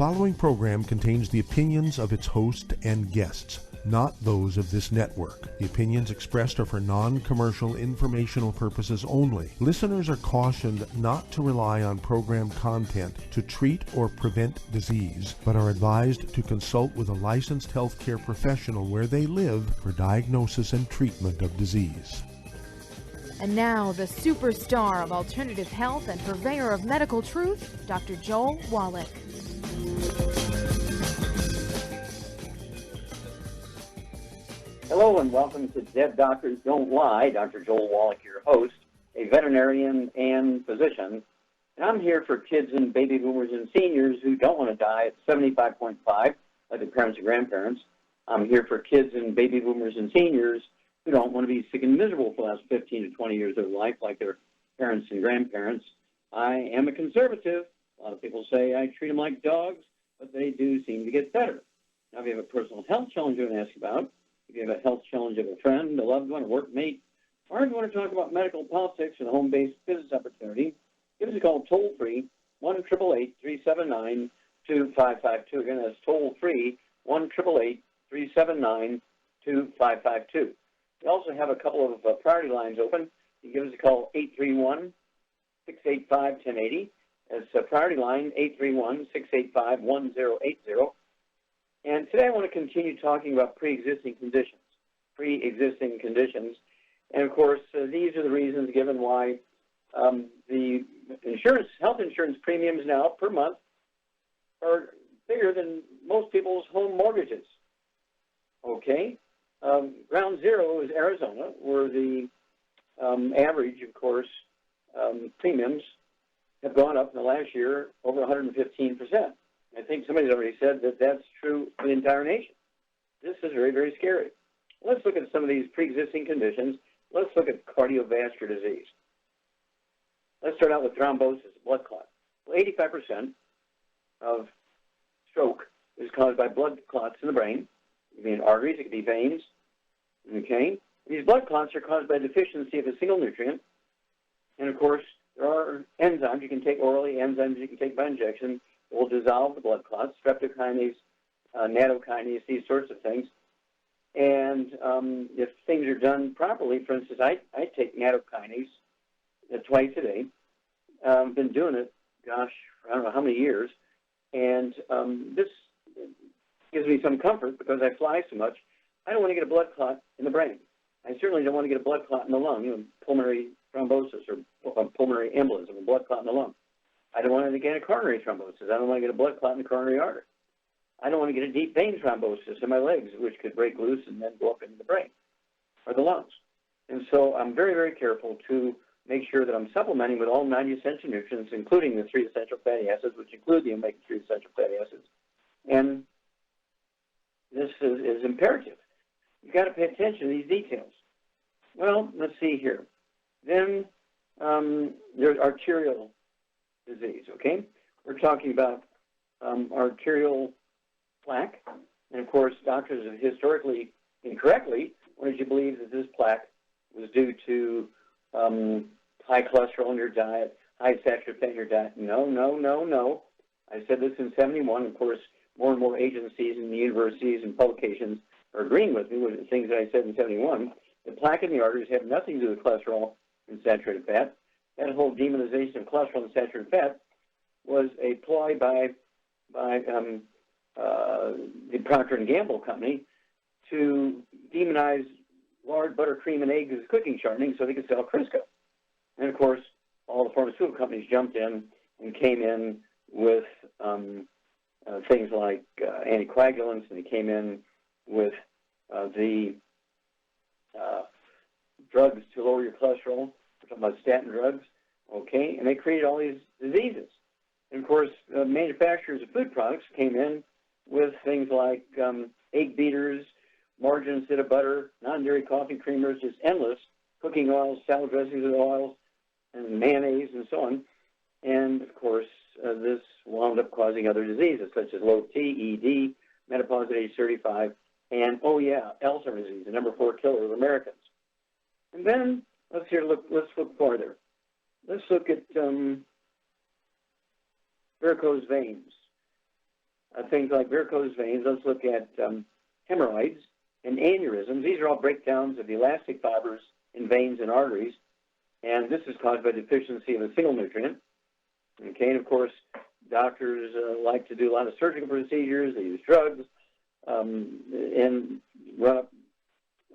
following program contains the opinions of its host and guests, not those of this network. The opinions expressed are for non-commercial informational purposes only. Listeners are cautioned not to rely on program content to treat or prevent disease, but are advised to consult with a licensed healthcare professional where they live for diagnosis and treatment of disease. And now, the superstar of alternative health and purveyor of medical truth, Dr. Joel Wallach. Hello and welcome to Dead Doctors Don't Lie. Dr. Joel Wallach, your host, a veterinarian and physician. And I'm here for kids and baby boomers and seniors who don't want to die at 75.5, like their parents and grandparents. I'm here for kids and baby boomers and seniors who don't want to be sick and miserable for the last 15 to 20 years of their life like their parents and grandparents. I am a conservative. A lot of people say I treat them like dogs, but they do seem to get better. Now, if you have a personal health challenge you want to ask about, if you have a health challenge of a friend, a loved one, a workmate, or if you want to talk about medical politics and a home-based business opportunity, give us a call toll-free, 1-888-379-2552. Again, that's toll-free, 1-888-379-2552. We also have a couple of priority lines open. You give us a call, 831-685-1080. That's a priority line, 831-685-1080. And today I want to continue talking about pre-existing conditions. And, of course, these are the reasons given why the health insurance premiums now per month are bigger than most people's home mortgages. Okay? Ground zero is Arizona, where the average, of course, premiums have gone up in the last year over 115%. I think somebody's already said that that's true for the entire nation. This is very, very scary. Let's look at some of these pre-existing conditions. Let's look at cardiovascular disease. Let's start out with thrombosis, blood clot. Well, 85% of stroke is caused by blood clots in the brain. It could be in arteries, it could be veins. Okay? These blood clots are caused by deficiency of a single nutrient. And, of course, there are enzymes you can take orally, enzymes you can take by injection that will dissolve the blood clots, streptokinase, nattokinase, these sorts of things. And if things are done properly, for instance, I take nattokinase twice a day. I've been doing it, gosh, I don't know how many years. And this gives me some comfort because I fly so much. I don't want to get a blood clot in the brain. I certainly don't want to get a blood clot in the lung, pulmonary thrombosis or pulmonary embolism, a blood clot in the lung. I don't want to get a coronary thrombosis. I don't want to get a blood clot in the coronary artery. I don't want to get a deep vein thrombosis in my legs, which could break loose and then go up into the brain or the lungs. And so I'm very, very careful to make sure that I'm supplementing with all 90 essential nutrients, including the 3 essential fatty acids, which include the omega-3 essential fatty acids. And this is imperative. You've got to pay attention to these details. Well, let's see here. Then there's arterial disease, okay? We're talking about arterial plaque. And, of course, doctors have historically, incorrectly, wanted you to believe that this plaque was due to high cholesterol in your diet, high saturated fat in your diet. No. I said this in 71. Of course, more and more agencies and universities and publications are agreeing with me with the things that I said in 71. The plaque in the arteries have nothing to do with cholesterol and saturated fat. That whole demonization of cholesterol and saturated fat was a ploy by the Procter & Gamble company to demonize lard, butter, cream, and eggs as cooking shortening so they could sell Crisco. And, of course, all the pharmaceutical companies jumped in and came in with things like anticoagulants, and they came in with the drugs to lower your cholesterol. We're talking about statin drugs, okay? And they created all these diseases. And, of course, manufacturers of food products came in with things like egg beaters, margarine instead of butter, non-dairy coffee creamers, just endless cooking oils, salad dressings with oils, and mayonnaise and so on. And, of course, this wound up causing other diseases such as low T, ED, menopause at age 35, and, Alzheimer's disease, the number 4 killer of Americans. And then let's look farther. Let's look at varicose veins. things like varicose veins. Let's look at hemorrhoids and aneurysms. These are all breakdowns of the elastic fibers in veins and arteries, and this is caused by deficiency of a single nutrient. Okay, and of course, doctors like to do a lot of surgical procedures. They use drugs and run up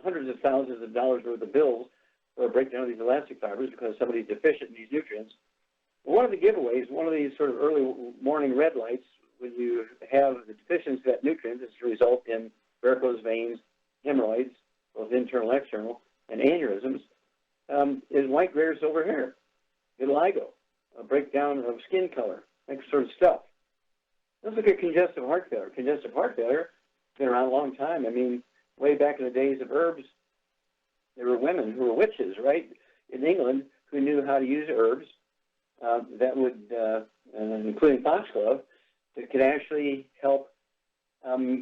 hundreds of thousands of dollars worth of bills for a breakdown of these elastic fibers because somebody's deficient in these nutrients. One of the giveaways, one of these sort of early morning red lights, when you have the deficiency of that nutrient, is to result in varicose veins, hemorrhoids, both internal and external, and aneurysms, is white, grayish, silver hair, vitiligo, a breakdown of skin color, that sort of stuff. Let's look at congestive heart failure. Congestive heart failure has been around a long time. I mean, way back in the days of herbs, there were women who were witches, right, in England, who knew how to use herbs that would, including foxglove, that could actually help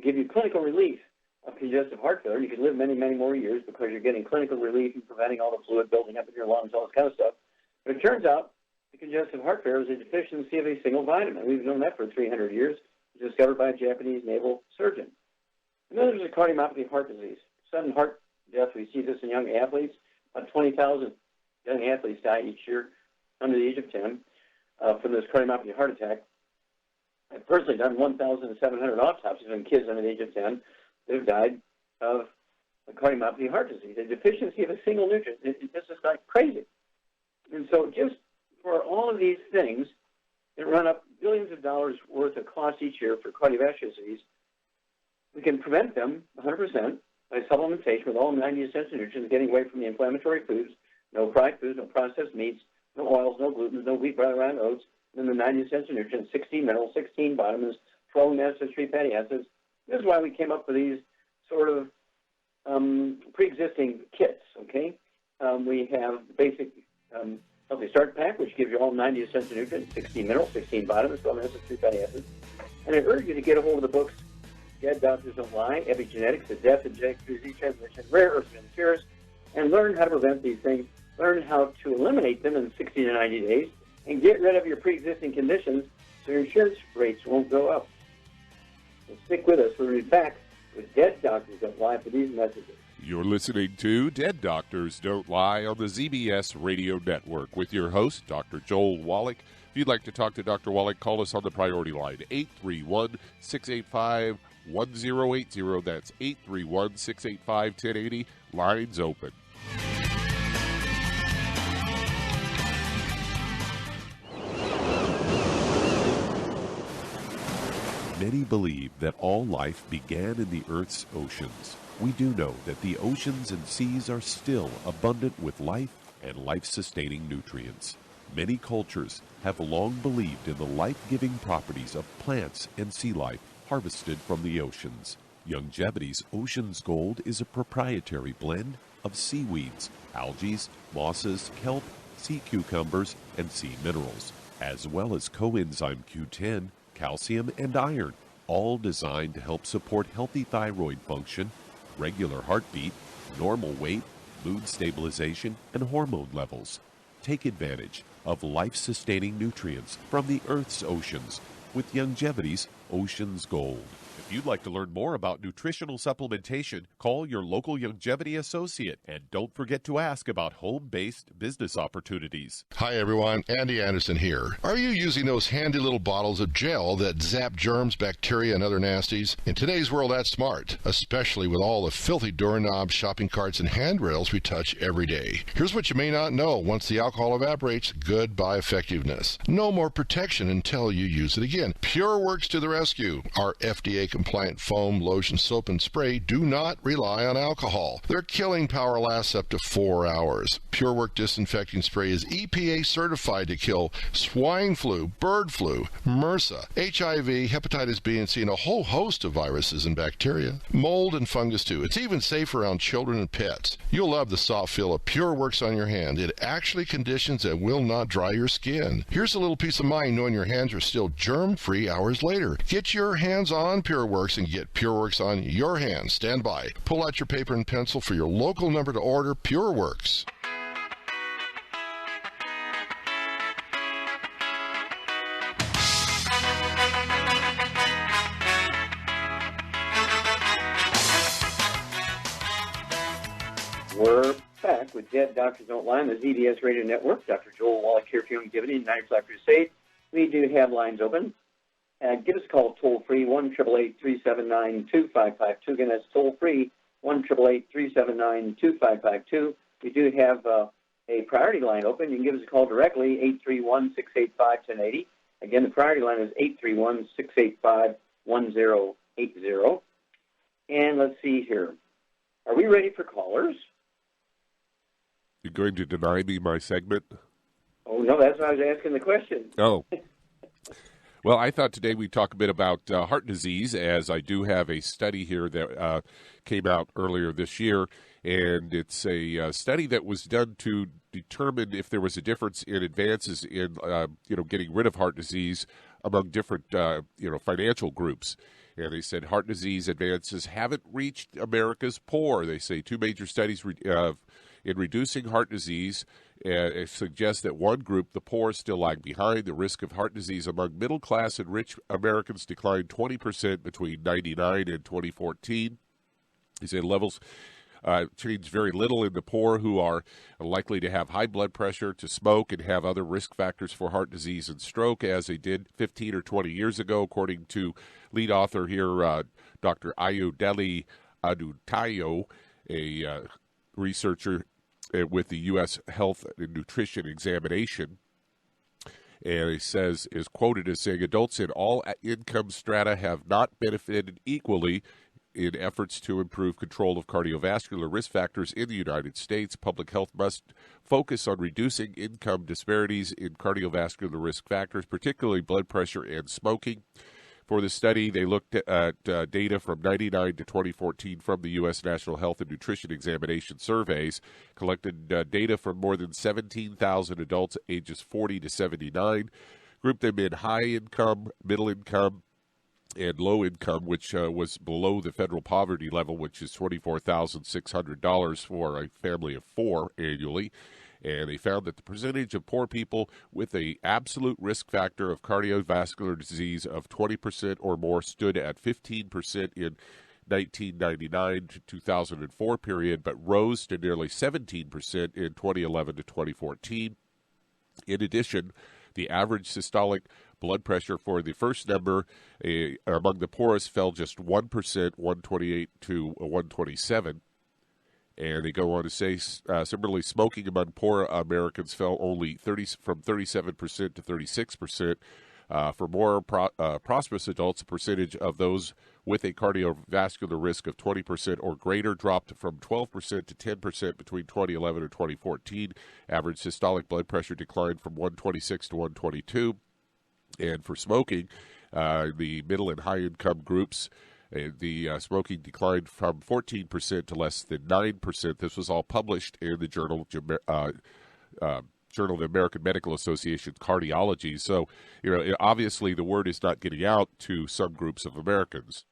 give you clinical relief of congestive heart failure. You could live many, many more years because you're getting clinical relief and preventing all the fluid building up in your lungs, all this kind of stuff. But it turns out the congestive heart failure is a deficiency of a single vitamin. We've known that for 300 years. It was discovered by a Japanese naval surgeon. And then there's a cardiomyopathy heart disease, sudden heart death. We see this in young athletes. About 20,000 young athletes die each year under the age of 10 from this cardiomyopathy heart attack. I've personally done 1,700 autopsies on kids under the age of 10 that have died of a cardiomyopathy heart disease, a deficiency of a single nutrient. This is like crazy. And so just for all of these things that run up billions of dollars worth of cost each year for cardiovascular disease, we can prevent them 100% by supplementation with all 90 essential nutrients, getting away from the inflammatory foods, no fried foods, no processed meats, no oils, no gluten, no wheat, brown, rye, oats, and then the 90 essential nutrients, 16 minerals, 16 vitamins, 12 amino acids, 3 fatty acids. This is why we came up with these sort of pre-existing kits, okay? We have basic healthy start pack, which gives you all 90 essential nutrients, 16 minerals, 16 vitamins, 12 amino acids, 3 fatty acids. And I urge you to get a hold of the books, Dead Doctors Don't Lie, Epigenetics, The Death and Genetic Disease Transmission, Rare Earths and Cures, and learn how to prevent these things, learn how to eliminate them in 60 to 90 days, and get rid of your pre-existing conditions so your insurance rates won't go up. So stick with us. We'll be back with Dead Doctors Don't Lie for these messages. You're listening to Dead Doctors Don't Lie on the ZBS Radio Network with your host, Dr. Joel Wallach. If you'd like to talk to Dr. Wallach, call us on the priority line, 831-685-1080. That's 831-685-1080. Lines open. Many believe that all life began in the Earth's oceans. We do know that the oceans and seas are still abundant with life and life-sustaining nutrients. Many cultures have long believed in the life-giving properties of plants and sea life harvested from the oceans. Youngevity's Ocean's Gold is a proprietary blend of seaweeds, algae, mosses, kelp, sea cucumbers, and sea minerals, as well as coenzyme Q10, calcium, and iron, all designed to help support healthy thyroid function, regular heartbeat, normal weight, mood stabilization, and hormone levels. Take advantage of life-sustaining nutrients from the Earth's oceans with Youngevity's Ocean's Gold. If you'd like to learn more about nutritional supplementation, call your local Youngevity associate, and don't forget to ask about home-based business opportunities. Hi everyone, Andy Anderson here. Are you using those handy little bottles of gel that zap germs, bacteria, and other nasties? In today's world, that's smart, especially with all the filthy doorknobs, shopping carts, and handrails we touch every day. Here's what you may not know. Once the alcohol evaporates, goodbye effectiveness. No more protection until you use it again. PureWorks to the rescue. Our FDA-compliant foam, lotion, soap, and spray do not rely on alcohol. Their killing power lasts up to 4 hours. PureWork disinfecting spray is EPA certified to kill swine flu, bird flu, MRSA, HIV, hepatitis B and C, and a whole host of viruses and bacteria. Mold and fungus too. It's even safe around children and pets. You'll love the soft feel of PureWorks on your hand. It actually conditions and will not dry your skin. Here's a little peace of mind knowing your hands are still germ-free hours later. Get your hands on PureWorks and get PureWorks on your hands. Stand by. Pull out your paper and pencil for your local number to order PureWorks. We're back with Dead Doctors Don't Lie on the ZBS Radio Network. Dr. Joel Wallach here for Longevity and 95 Crusade. We do have lines open. Give us a call toll-free, 1-888-379-2552. Again, that's toll-free, 1-888-379-2552. We do have a priority line open. You can give us a call directly, 831-685-1080. Again, the priority line is 831-685-1080. And let's see here. Are we ready for callers? You're going to deny me my segment? Oh, no, that's why I was asking the question. Oh. Well, I thought today we'd talk a bit about heart disease, as I do have a study here that came out earlier this year, and it's a study that was done to determine if there was a difference in advances in, getting rid of heart disease among different, financial groups. And they said heart disease advances haven't reached America's poor. They say two major studies in reducing heart disease suggest that one group, the poor, still lag behind. The risk of heart disease among middle-class and rich Americans declined 20% between 1999 and 2014. They say levels changed very little in the poor, who are likely to have high blood pressure, to smoke, and have other risk factors for heart disease and stroke, as they did 15 or 20 years ago, according to lead author here, Dr. Ayodele Adutayo, a researcher with the U.S. Health and Nutrition Examination. And he says, is quoted as saying, adults in all income strata have not benefited equally in efforts to improve control of cardiovascular risk factors in the United States. Public health must focus on reducing income disparities in cardiovascular risk factors, particularly blood pressure and smoking. For the study, they looked at data from 1999 to 2014 from the U.S. National Health and Nutrition Examination surveys, collected data from more than 17,000 adults ages 40 to 79, grouped them in high income, middle income, and low income, which was below the federal poverty level, which is $24,600 for a family of four annually. And they found that the percentage of poor people with an absolute risk factor of cardiovascular disease of 20% or more stood at 15% in 1999 to 2004 period, but rose to nearly 17% in 2011 to 2014. In addition, the average systolic blood pressure for the first number among the poorest fell just 1%, 128 to 127. And they go on to say, similarly, smoking among poor Americans fell only from 37% to 36%. For more prosperous adults, the percentage of those with a cardiovascular risk of 20% or greater dropped from 12% to 10% between 2011 and 2014. Average systolic blood pressure declined from 126 to 122. And for smoking, the middle and high income groups, the smoking declined from 14% to less than 9%. This was all published in the Journal of the American Medical Association's Cardiology. So, obviously the word is not getting out to some groups of Americans.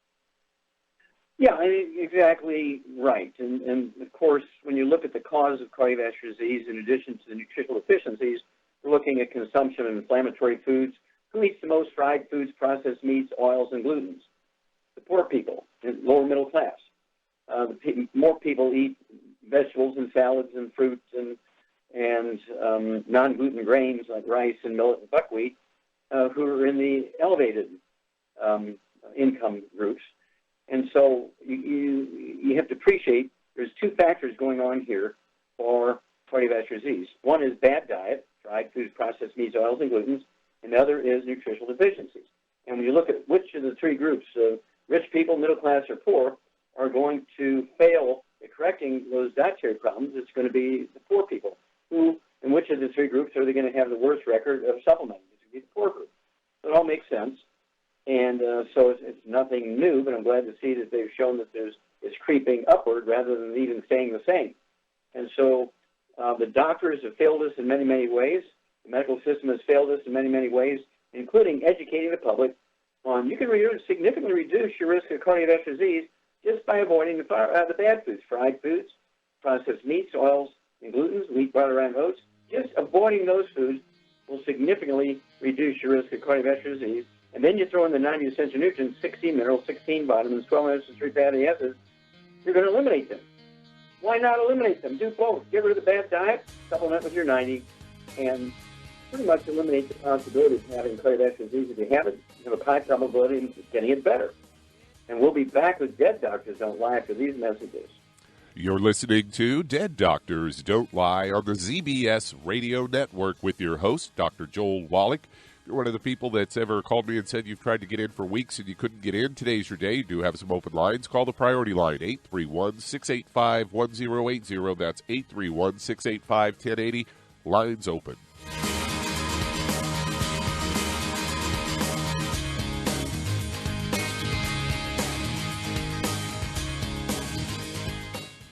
Yeah, exactly right. And of course, when you look at the cause of cardiovascular disease, in addition to the nutritional deficiencies, we're looking at consumption of inflammatory foods. Who eats the most fried foods, processed meats, oils, and glutens? The poor people, lower middle class. More people eat vegetables and salads and fruits and non-gluten grains like rice and millet and buckwheat, who are in the elevated income groups. And so you have to appreciate there's two factors going on here for cardiovascular disease. One is bad diet, fried foods, processed meats, oils, and glutens, and the other is nutritional deficiencies. And when you look at which of the three groups, rich people, middle class, or poor, are going to fail at correcting those dietary problems, it's going to be the poor people. Who, in which of the three groups are they going to have the worst record of supplementing? It's going to be the poor group. So it all makes sense. And so it's nothing new, but I'm glad to see that they've shown that it's creeping upward rather than even staying the same. And so the doctors have failed us in many, many ways. The medical system has failed us in many, many ways, including educating the public on you can significantly reduce your risk of cardiovascular disease just by avoiding the bad foods, fried foods, processed meats, oils, and glutens, wheat, butter, and oats. Just avoiding those foods will significantly reduce your risk of cardiovascular disease. And then you throw in the 90 essential nutrients, 16 minerals, 16 vitamins, 12 omega-3 fatty acids, you're going to eliminate them. why not eliminate them? Do both. Get rid of the bad diet, supplement with your 90, and pretty much eliminate the possibility of having cardiovascular disease. If you have it, you have a high probability of getting it better. And we'll be back with Dead Doctors Don't Lie after these messages. You're listening to Dead Doctors Don't Lie on the ZBS Radio Network with your host, Dr. Joel Wallach. If you're one of the people that's ever called me and said you've tried to get in for weeks and you couldn't get in, today's your day. You do have some open lines. Call the priority line, 831-685-1080. That's 831-685-1080. Lines open.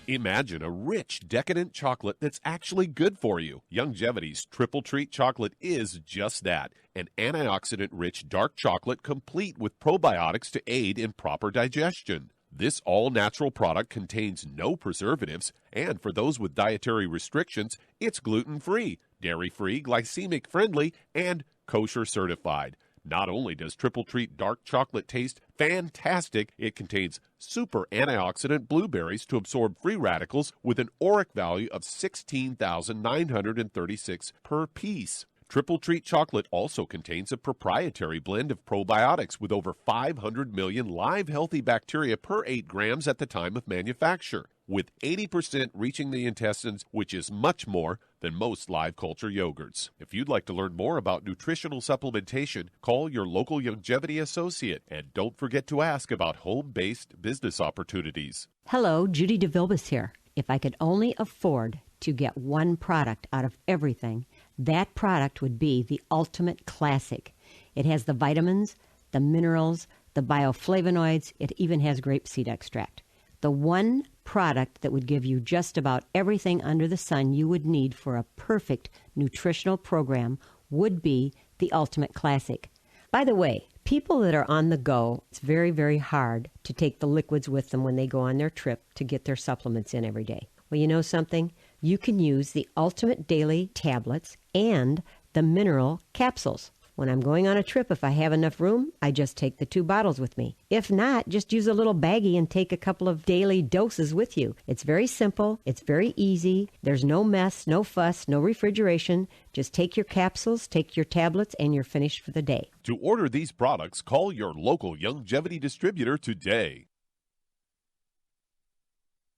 Imagine a rich, decadent chocolate that's actually good for you. Youngevity's Triple Treat chocolate is just that, an antioxidant-rich dark chocolate complete with probiotics to aid in proper digestion. This all-natural product contains no preservatives, and for those with dietary restrictions, it's gluten-free, dairy-free, glycemic-friendly, and kosher certified. Not only does Triple Treat dark chocolate taste fantastic, it contains super antioxidant blueberries to absorb free radicals with an ORAC value of 16,936 per piece. Triple Treat chocolate also contains a proprietary blend of probiotics with over 500 million live healthy bacteria per 8 grams at the time of manufacture, with 80% reaching the intestines, which is much more than most live culture yogurts. If you'd like to learn more about nutritional supplementation, call your local Youngevity associate, and don't forget to ask about home-based business opportunities. Hello, Judy DeVilbus here. If I could only afford to get one product out of everything, that product would be the Ultimate Classic. It has the vitamins, the minerals, the bioflavonoids. It even has grapeseed extract. The one product that would give you just about everything under the sun you would need for a perfect nutritional program would be the Ultimate Classic. By the way, people that are on the go, it's very, very hard to take the liquids with them when they go on their trip to get their supplements in every day. Well, you know something? You can use the Ultimate Daily tablets and the mineral capsules. When I'm going on a trip, if I have enough room, I just take the 2 bottles with me. If not, just use a little baggie and take a couple of daily doses with you. It's very simple. It's very easy. There's no mess, no fuss, no refrigeration. Just take your capsules, take your tablets, and you're finished for the day. To order these products, call your local Youngevity distributor today.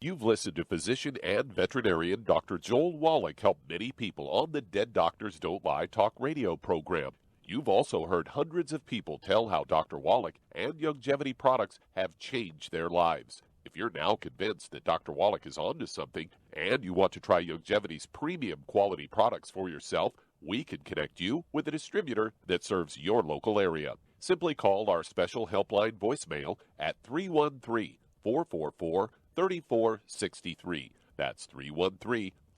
You've listened to physician and veterinarian Dr. Joel Wallach help many people on the Dead Doctors Don't Lie talk radio program. You've also heard hundreds of people tell how Dr. Wallach and Youngevity products have changed their lives. If you're now convinced that Dr. Wallach is onto something and you want to try Youngevity's premium quality products for yourself, we can connect you with a distributor that serves your local area. Simply call our special helpline voicemail at 313-444-3463. That's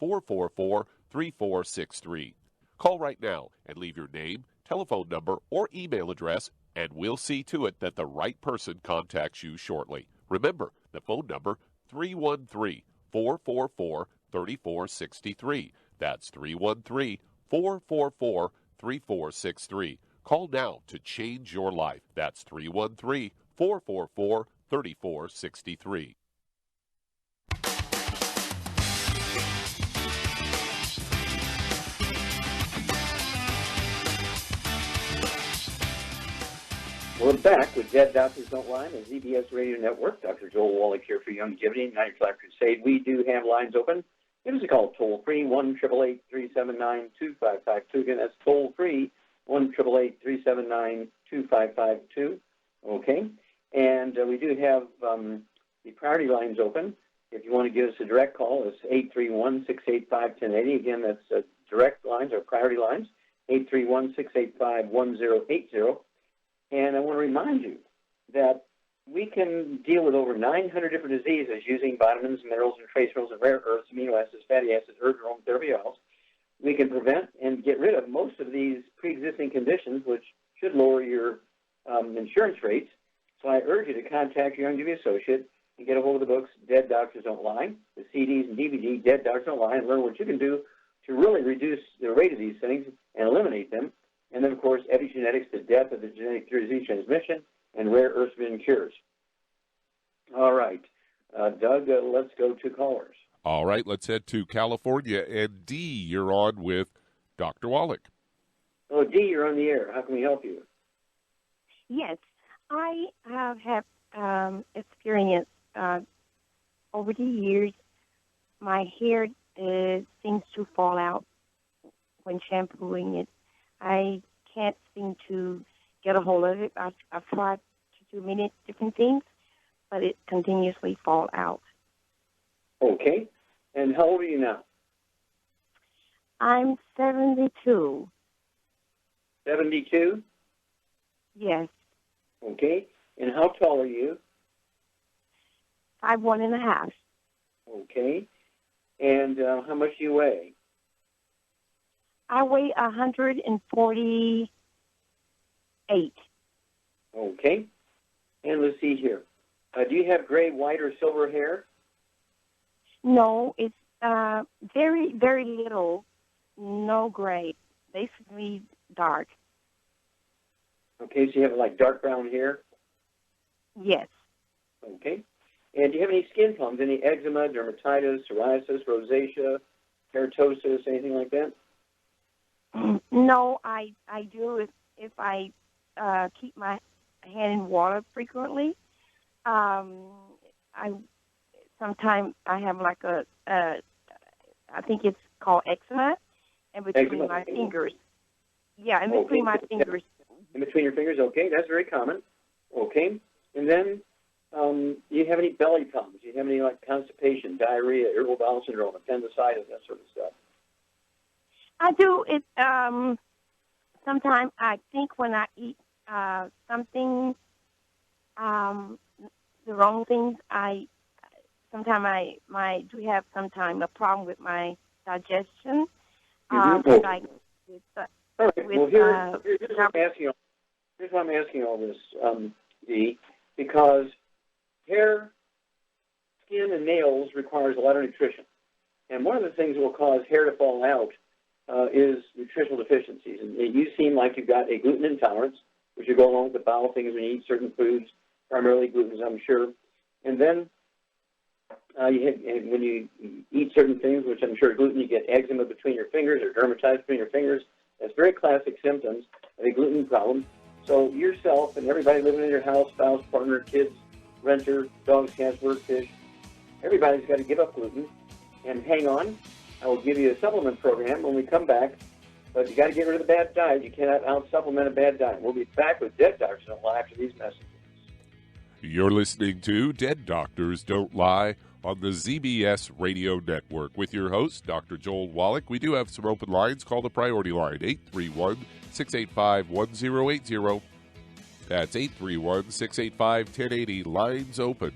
313-444-3463. Call right now and leave your name, telephone number, or email address, and we'll see to it that the right person contacts you shortly. Remember, the phone number, 313-444-3463. That's 313-444-3463. Call now to change your life. That's 313-444-3463. We're back with Dead Doctors Don't Lie on the ZBS Radio Network. Dr. Joel Wallach here for Youngevity, 90 Flat Crusade. We do have lines open. Give us a call, toll-free, 1-888-379-2552. Again, that's toll-free, 1-888-379-2552. Okay? And we do have the priority lines open. If you want to give us a direct call, it's 831-685-1080. Again, that's direct lines or priority lines, 831-685-1080. And I want to remind you that we can deal with over 900 different diseases using vitamins, minerals, and trace minerals, and rare earths, amino acids, fatty acids, herbs, aromatherapy oils. We can prevent and get rid of most of these pre-existing conditions, which should lower your insurance rates. So I urge you to contact your Youngevity associate and get a hold of the books, Dead Doctors Don't Lie, the CDs and DVD, Dead Doctors Don't Lie, and learn what you can do to really reduce the rate of these things and eliminate them. And then, of course, epigenetics, the death of the genetic disease transmission, and rare earth cures. All right. Doug, let's go to callers. All right, let's head to California. And Dee, you're on with Dr. Wallach. Oh, Dee, you're on the air. How can we help you? Yes, I have experienced over the years, my hair seems to fall out when shampooing it. I can't seem to get a hold of it. I've tried to do many different things, but it continuously falls out. Okay. And how old are you now? I'm 72. 72? Yes. Okay. And how tall are you? 5'1.5". Okay. And how much do you weigh? I weigh 148. Okay. And let's see here. Do you have gray, white, or silver hair? No, it's very, very little. No gray. Basically dark. Okay, so you have like dark brown hair? Yes. Okay. And do you have any skin problems? Any eczema, dermatitis, psoriasis, rosacea, keratosis, anything like that? No, I do if I keep my hand in water frequently. Sometimes I have like I think it's called eczema, in between my fingers. Yeah, in between my fingers. In between your fingers, okay, that's very common. Okay. And then, do you have any belly problems? Do you have any like constipation, diarrhea, irritable bowel syndrome, appendicitis, that sort of stuff? I do. It sometimes I think when I eat something, the wrong things, sometimes I do have sometimes a problem with my digestion. Like with, all right. Well, here's why I'm asking all this, Dee, because hair, skin, and nails requires a lot of nutrition. And one of the things that will cause hair to fall out is nutritional deficiencies. And you seem like you've got a gluten intolerance, which will go along with the bowel things when you eat certain foods, primarily gluten, I'm sure. And then when you eat certain things, which I'm sure gluten, you get eczema between your fingers or dermatitis between your fingers. That's very classic symptoms of a gluten problem. So yourself and everybody living in your house, spouse, partner, kids, renter, dogs, cats, bird, fish, everybody's got to give up gluten. And hang on, I will give you a supplement program when we come back. But you got to get rid of the bad diet. You cannot out-supplement a bad diet. We'll be back with Dead Doctors Don't Lie after these messages. You're listening to Dead Doctors Don't Lie on the ZBS Radio Network with your host, Dr. Joel Wallach. We do have some open lines. Call the priority line, 831-685-1080. That's 831-685-1080. Lines open.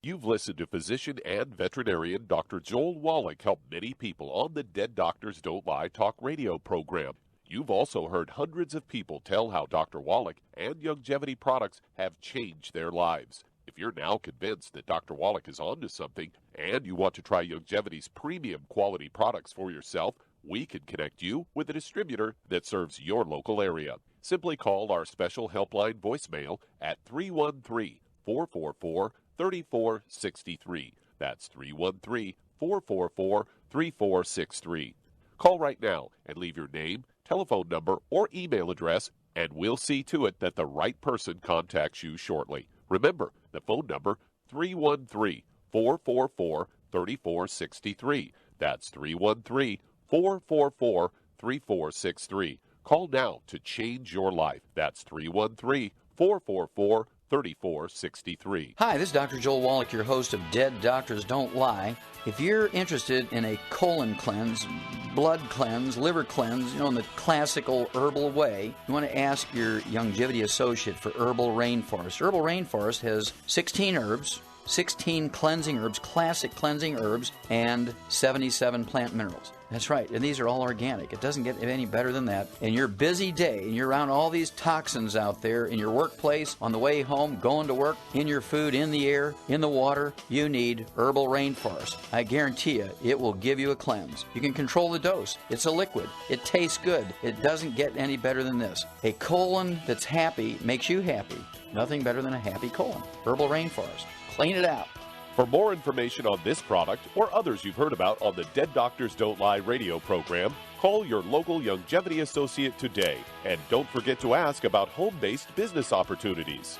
You've listened to physician and veterinarian Dr. Joel Wallach help many people on the Dead Doctors Don't Lie talk radio program. You've also heard hundreds of people tell how Dr. Wallach and Youngevity products have changed their lives. If you're now convinced that Dr. Wallach is onto something and you want to try Youngevity's premium quality products for yourself, we can connect you with a distributor that serves your local area. Simply call our special helpline voicemail at 313-444-3463. That's 313-444-3463. Call right now and leave your name, telephone number, or email address, and we'll see to it that the right person contacts you shortly. Remember, the phone number, 313-444-3463. That's 313-444-3463. Call now to change your life. That's 313-444-3463. Hi, this is Dr. Joel Wallach, your host of Dead Doctors Don't Lie. If you're interested in a colon cleanse, blood cleanse, liver cleanse, in the classical herbal way, you want to ask your Youngevity associate for Herbal Rainforest. Herbal Rainforest has 16 herbs, 16 cleansing herbs, classic cleansing herbs, and 77 plant minerals. That's right, and these are all organic. It doesn't get any better than that. In your busy day, and you're around all these toxins out there in your workplace, on the way home, going to work, in your food, in the air, in the water, you need Herbal Rainforest. I guarantee you, it will give you a cleanse. You can control the dose. It's a liquid. It tastes good. It doesn't get any better than this. A colon that's happy makes you happy. Nothing better than a happy colon. Herbal Rainforest. Clean it out. For more information on this product or others you've heard about on the Dead Doctors Don't Lie radio program, call your local Longevity associate today. And don't forget to ask about home-based business opportunities.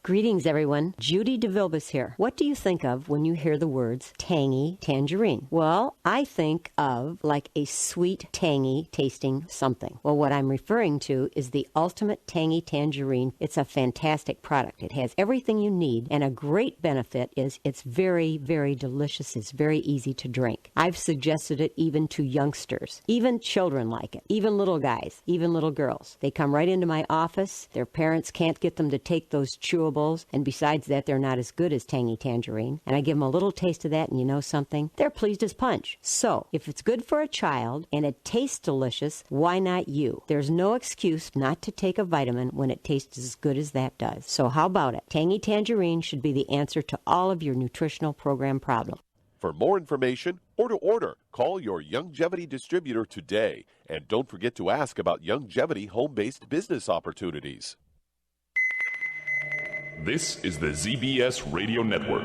Greetings, everyone. Judy DeVilbus here. What do you think of when you hear the words tangy tangerine? Well, I think of like a sweet, tangy tasting something. Well, what I'm referring to is the Ultimate Tangy Tangerine. It's a fantastic product. It has everything you need, and a great benefit is it's very, very delicious. It's very easy to drink. I've suggested it even to youngsters. Even children like it. Even little guys. Even little girls. They come right into my office. Their parents can't get them to take those chewables, and besides that, they're not as good as Tangy Tangerine. And I give them a little taste of that, and you know something? They're pleased as punch. So, if it's good for a child and it tastes delicious, why not you? There's no excuse not to take a vitamin when it tastes as good as that does. So how about it? Tangy Tangerine should be the answer to all of your nutritional program problems. For more information or to order, call your Longevity distributor today. And don't forget to ask about Longevity home-based business opportunities. This is the ZBS Radio Network.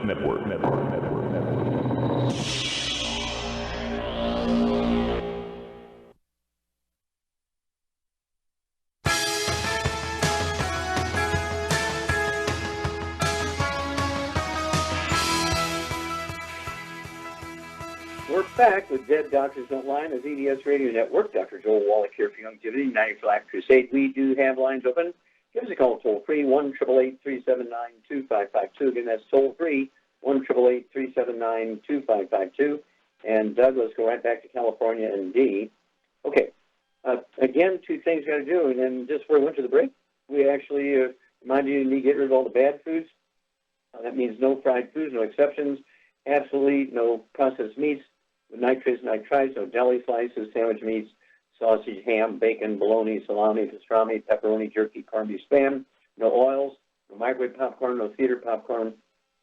We're back with Dead Doctors Don't Lie on the ZBS Radio Network. Dr. Joel Wallach here for Longevity, 90 for Life Crusade. We do have lines open. Give us a call toll-free, 1-888-379-2552. Again, that's toll-free, 1-888-379-2552. And Doug, let's go right back to California and D. Okay. Again, two things you got to do. And then just before we went to the break, we actually reminded you to get rid of all the bad foods. That means no fried foods, no exceptions. Absolutely no processed meats, nitrates, nitrites, no deli slices, sandwich meats, sausage, ham, bacon, bologna, salami, pastrami, pepperoni, jerky, corned beef, spam, no oils, no microwave popcorn, no theater popcorn,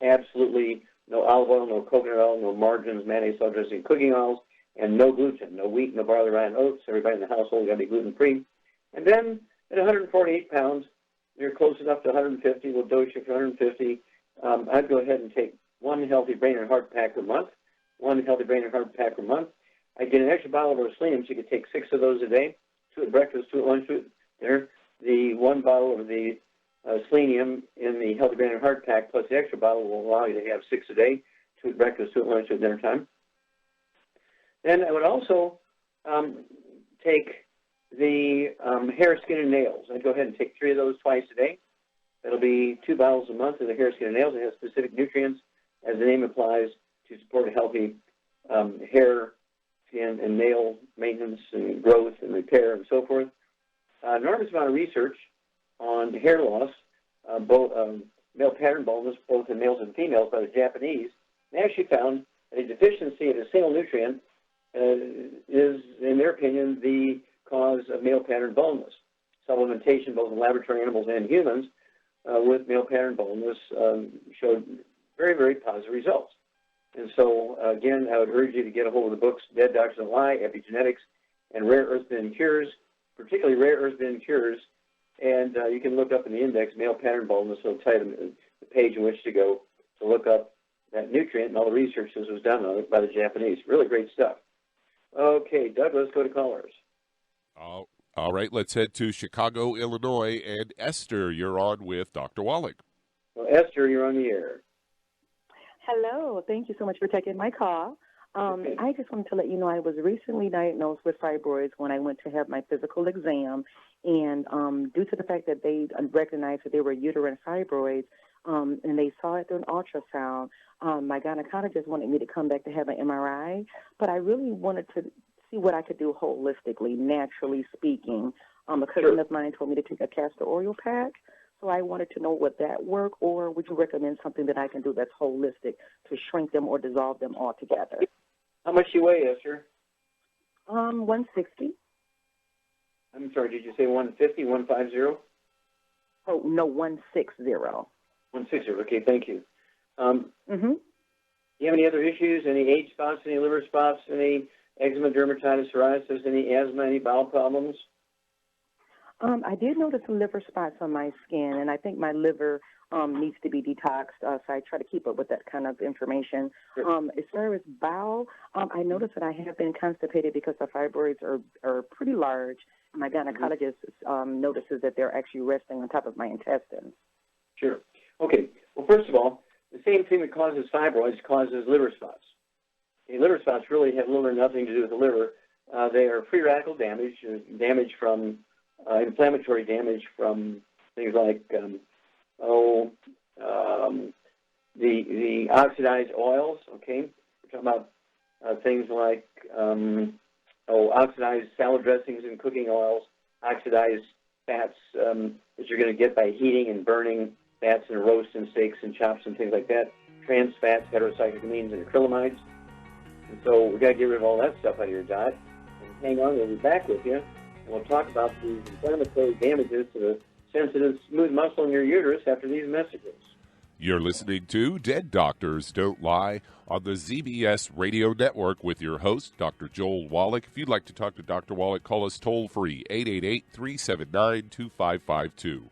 absolutely no olive oil, no coconut oil, no margarines, mayonnaise, salt dressing, cooking oils, and no gluten, no wheat, no barley, rye, and oats. Everybody in the household got to be gluten-free. And then at 148 pounds, you're close enough to 150. We'll dose you for 150. I'd go ahead and take one healthy brain and heart pack a month, I get an extra bottle of selenium, so you could take 6 of those a day, 2 at breakfast, 2 at lunch, 2 at dinner. The 1 bottle of the selenium in the Healthy Brain and Heart Pack plus the extra bottle will allow you to have 6 a day, 2 at breakfast, 2 at lunch, 2 at dinner time. Then I would also take the hair, skin, and nails. I'd go ahead and take 3 of those twice a day. That'll be 2 bottles a month of the hair, skin, and nails. It has specific nutrients, as the name implies, to support a healthy hair, skin, and nail maintenance and growth and repair and so forth. Enormous amount of research on hair loss, both male pattern baldness, both in males and females by the Japanese. They actually found that a deficiency of a single nutrient is, in their opinion, the cause of male pattern baldness. Supplementation, both in laboratory animals and humans, with male pattern baldness showed very, very positive results. And so, again, I would urge you to get a hold of the books, Dead Doctors Don't Lie, Epigenetics, and Rare Earth Bin Cures, particularly Rare Earth Bin Cures. And you can look up in the index, male pattern baldness, so it'll tell you the page in which to go to look up that nutrient and all the research that was done on it by the Japanese. Really great stuff. Okay, Doug, let's go to callers. All right, let's head to Chicago, Illinois. And Esther, you're on with Dr. Wallach. Well, Esther, you're on the air. Hello. Thank you so much for taking my call. I just wanted to let you know I was recently diagnosed with fibroids when I went to have my physical exam. And due to the fact that they recognized that they were uterine fibroids, and they saw it through an ultrasound, my gynecologist wanted me to come back to have an MRI. But I really wanted to see what I could do holistically, naturally speaking. A cousin of mine told me to take a castor oil pack. So So I wanted to know, would that work, or would you recommend something that I can do that's holistic to shrink them or dissolve them altogether? How much do you weigh, Esther? 160. I'm sorry, did you say 150, 150? Oh, no, 160. 160, okay, thank you. Mm-hmm. Do you have any other issues, any age spots, any liver spots, any eczema, dermatitis, psoriasis, any asthma, any bowel problems? I did notice some liver spots on my skin, and I think my liver needs to be detoxed, so I try to keep up with that kind of information. Sure. As far as bowel, I noticed that I have been constipated because the fibroids are pretty large. My gynecologist notices that they're actually resting on top of my intestines. Sure. Okay. Well, first of all, the same thing that causes fibroids causes liver spots. Okay, liver spots really have little or nothing to do with the liver. They are free radical damage, damage from inflammatory damage from things like the oxidized oils. Okay, we're talking about things like oxidized salad dressings and cooking oils, oxidized fats that you're going to get by heating and burning fats and roasts and steaks and chops and things like that, trans fats, heterocyclic amines, and acrylamides. And so we've got to get rid of all that stuff out of your diet. And hang on, we'll be back with you, and we'll talk about these inflammatory damages to the sensitive, smooth muscle in your uterus after these messages. You're listening to Dead Doctors Don't Lie on the ZBS Radio Network with your host, Dr. Joel Wallach. If you'd like to talk to Dr. Wallach, call us toll-free, 888-379-2552.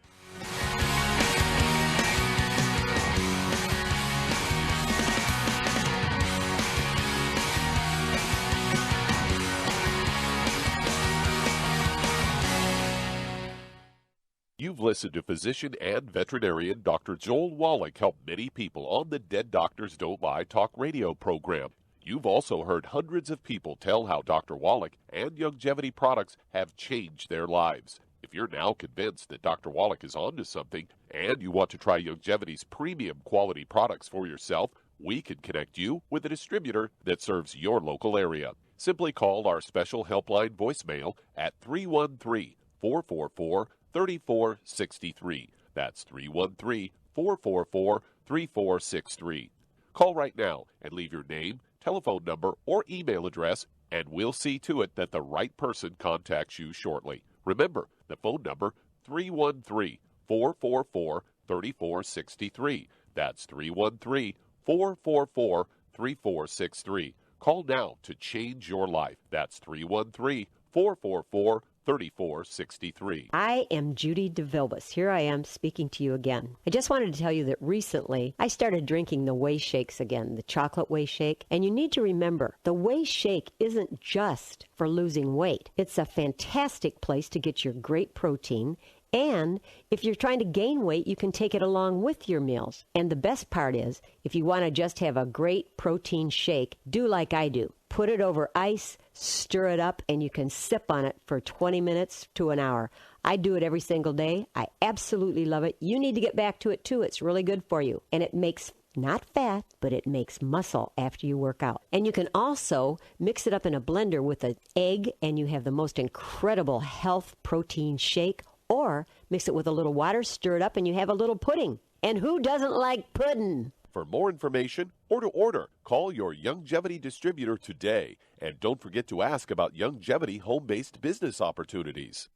You've listened to physician and veterinarian Dr. Joel Wallach help many people on the Dead Doctors Don't Lie talk radio program. You've also heard hundreds of people tell how Dr. Wallach and Youngevity products have changed their lives. If you're now convinced that Dr. Wallach is onto something and you want to try Youngevity's premium quality products for yourself, we can connect you with a distributor that serves your local area. Simply call our special helpline voicemail at 313-444-3463. That's 313-444-3463. Call right now and leave your name, telephone number, or email address, and we'll see to it that the right person contacts you shortly. Remember, the phone number, 313-444-3463. That's 313-444-3463. Call now to change your life. That's 313-444-3463. I am Judy DeVilbus. Here I am speaking to you again. I just wanted to tell you that recently I started drinking the Whey Shakes again, the chocolate Whey Shake. And you need to remember, the Whey Shake isn't just for losing weight. It's a fantastic place to get your great protein. And if you're trying to gain weight, you can take it along with your meals. And the best part is, if you want to just have a great protein shake, do like I do. Put it over ice, stir it up, and you can sip on it for 20 minutes to an hour. I do it every single day. I absolutely love it. You need to get back to it, too. It's really good for you. And it makes not fat, but it makes muscle after you work out. And you can also mix it up in a blender with an egg, and you have the most incredible health protein shake. Or mix it with a little water, stir it up, and you have a little pudding. And who doesn't like pudding? For more information or to order, call your Youngevity distributor today. And don't forget to ask about Youngevity home-based business opportunities.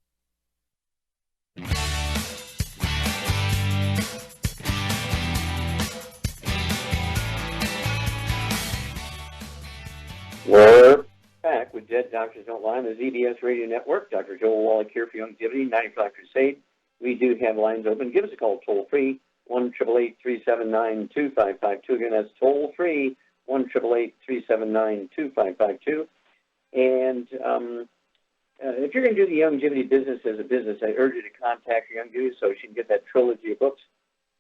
We're back with Dead Doctors Don't Lie on the ZBS Radio Network. Dr. Joel Wallach here for Youngevity, 95 Crusade. We do have lines open. Give us a call toll-free, 1-888-379-2552. Again, that's toll-free, 1-888-379-2552. And if you're going to do the Youngevity business as a business, I urge you to contact your Youngevity associate and get that trilogy of books,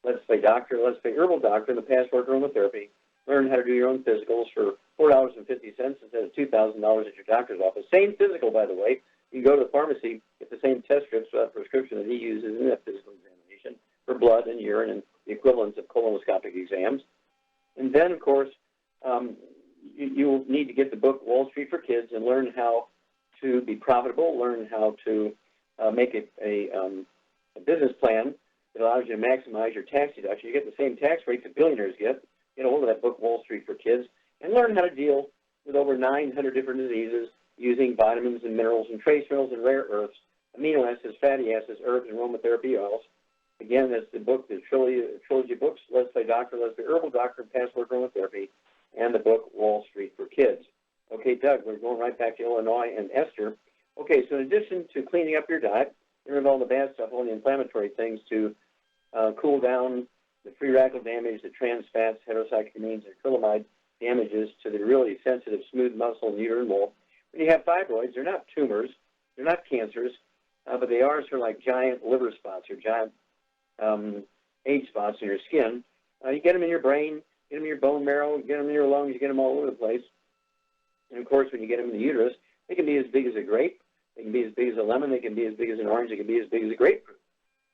Let's Play Doctor, Let's Play Herbal Doctor, and the Passport Aromatherapy. Learn how to do your own physicals for $4.50 instead of $2,000 at your doctor's office. Same physical, by the way. You can go to the pharmacy, get the same test strips prescription that he uses in that physical examination for blood and urine and the equivalents of colonoscopic exams. And then, of course, you will need to get the book Wall Street for Kids and learn how to be profitable, learn how to make a business plan It allows you to maximize your tax deduction. You get the same tax rate that billionaires get. Get a hold of that book, Wall Street for Kids, and learn how to deal with over 900 different diseases using vitamins and minerals and trace minerals and rare earths, amino acids, fatty acids, herbs, and aromatherapy oils. Again, that's the book, the trilogy books, Let's Play Doctor, Let's Play Herbal Doctor, and Password Aromatherapy, and the book Wall Street for Kids. Okay, Doug, we're going right back to Illinois and Esther. Okay, so in addition to cleaning up your diet, remove all the bad stuff, all the inflammatory things to cool down the free radical damage, the trans fats, heterocyclamines, and acrylamide damages to the really sensitive, smooth muscle and uterine wall. When you have fibroids, they're not tumors, they're not cancers, but they are sort of like giant liver spots or giant age spots in your skin. You get them in your brain, get them in your bone marrow, get them in your lungs, you get them all over the place. And, of course, when you get them in the uterus, they can be as big as a grape, they can be as big as a lemon, they can be as big as an orange, they can be as big as a grapefruit.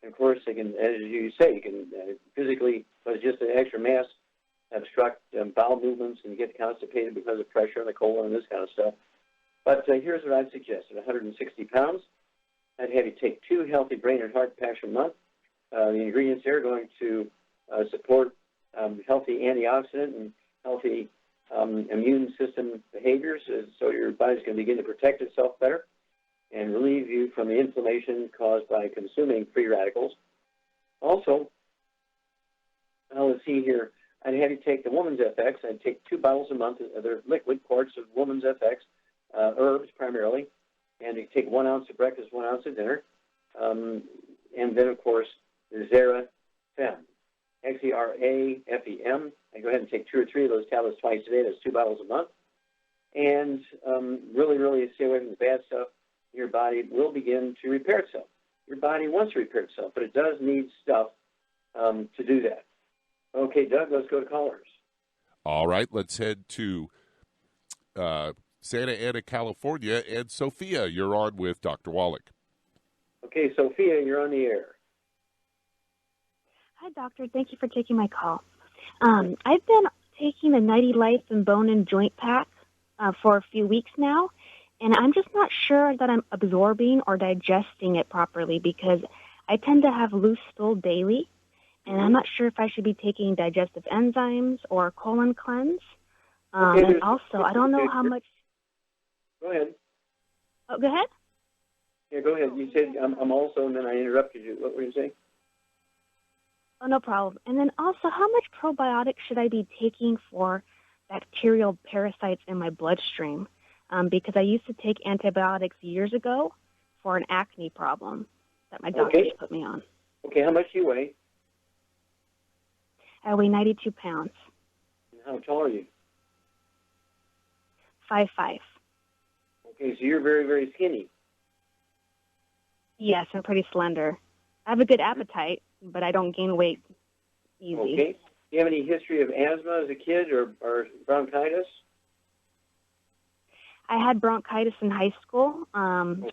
And, of course, they can, as you say, you can physically, but it's just an extra mass, obstruct bowel movements and get constipated because of pressure on the colon and this kind of stuff. But here's what I'd suggest. At 160 pounds, I'd have you take 2 healthy brain and heart packs a month. The ingredients there are going to support healthy antioxidant and healthy immune system behaviors, so your body's going to begin to protect itself better and relieve you from the inflammation caused by consuming free radicals. Also, let's see here, I'd have you take the Woman's FX. I'd take 2 bottles a month. They're liquid quarts of Woman's FX, herbs primarily, and you take 1 ounce of breakfast, 1 ounce of dinner, and then, of course, Xerafem, Xerafem. I go ahead and take 2 or 3 of those tablets twice a day. That's 2 bottles a month. And really, really stay away from the bad stuff. Your body will begin to repair itself. Your body wants to repair itself, but it does need stuff to do that. Okay, Doug, let's go to callers. All right, let's head to Santa Ana, California. And Sophia, you're on with Dr. Wallach. Okay, Sophia, you're on the air. Hi, doctor. Thank you for taking my call. I've been taking the Nighty Life and Bone and Joint Pack for a few weeks now, and I'm just not sure that I'm absorbing or digesting it properly because I tend to have loose stool daily, and I'm not sure if I should be taking digestive enzymes or colon cleanse. And also, I don't know how much... Go ahead. Oh, go ahead? Yeah, go ahead. You said I'm also, and then I interrupted you. What were you saying? Oh, no problem. And then also, how much probiotics should I be taking for bacterial parasites in my bloodstream? Because I used to take antibiotics years ago for an acne problem that my doctors put me on. Okay, how much do you weigh? I weigh 92 pounds. And how tall are you? 5'5". Okay, so you're very, very skinny. Yes, I'm pretty slender. I have a good appetite, but I don't gain weight easy. Okay. Do you have any history of asthma as a kid or bronchitis? I had bronchitis in high school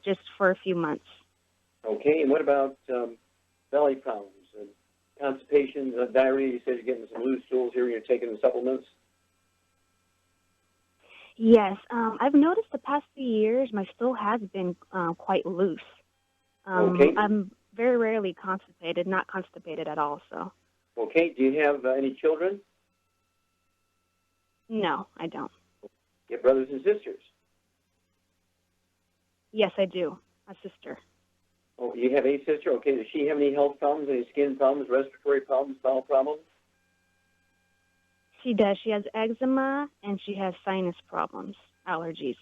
just for a few months. Okay, and what about belly problems, constipation, diarrhea? You said you're getting some loose stools here when you're taking the supplements. Yes, I've noticed the past few years my stool has been quite loose. I'm very rarely constipated, not constipated at all. So. Okay, do you have any children? No, I don't. You have brothers and sisters? Yes, I do. A sister. Oh, you have a sister? Okay, does she have any health problems, any skin problems, respiratory problems, bowel problems? She does. She has eczema, and she has sinus problems, allergies.